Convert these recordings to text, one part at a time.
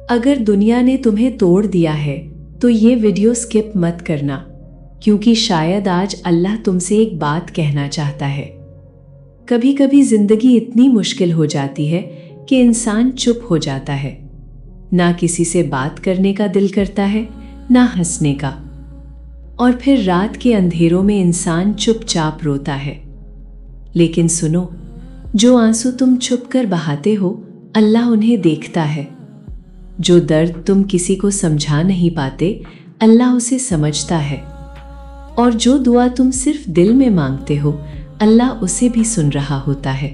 अगर दुनिया ने तुम्हें तोड़ दिया है तो ये वीडियो स्किप मत करना, क्योंकि शायद आज अल्लाह तुमसे एक बात कहना चाहता है। कभी कभी जिंदगी इतनी मुश्किल हो जाती है कि इंसान चुप हो जाता है। ना किसी से बात करने का दिल करता है, ना हंसने का। और फिर रात के अंधेरों में इंसान चुपचाप रोता है। लेकिन सुनो, जो आंसू तुम छुप कर बहाते हो, अल्लाह उन्हें देखता है। जो दर्द तुम किसी को समझा नहीं पाते, अल्लाह उसे समझता है। और जो दुआ तुम सिर्फ दिल में मांगते हो, अल्लाह उसे भी सुन रहा होता है।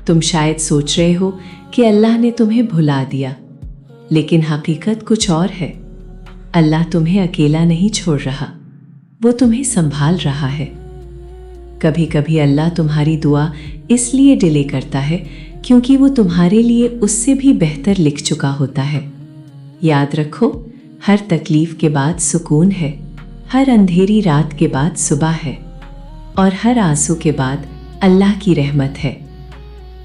तुम शायद सोच रहे हो कि अल्लाह ने तुम्हें भुला दिया, लेकिन हकीकत कुछ और है। अल्लाह तुम्हें अकेला नहीं छोड़ रहा, वो तुम्हें संभाल रहा है। कभी कभी अल्लाह तुम्हारी दुआ इसलिए डिले करता है क्योंकि वो तुम्हारे लिए उससे भी बेहतर लिख चुका होता है। याद रखो, हर तकलीफ के बाद सुकून है, हर अंधेरी रात के बाद सुबह है, और हर आंसू के बाद अल्लाह की रहमत है।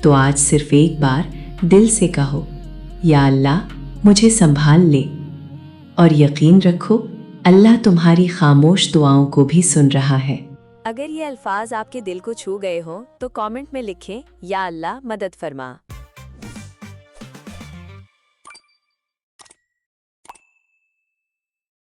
तो आज सिर्फ एक बार दिल से कहो, या अल्लाह मुझे संभाल ले। और यकीन रखो, अल्लाह तुम्हारी खामोश दुआओं को भी सुन रहा है। अगर ये अल्फाज आपके दिल को छू गए हों तो कमेंट में लिखें, या अल्लाह मदद फरमा।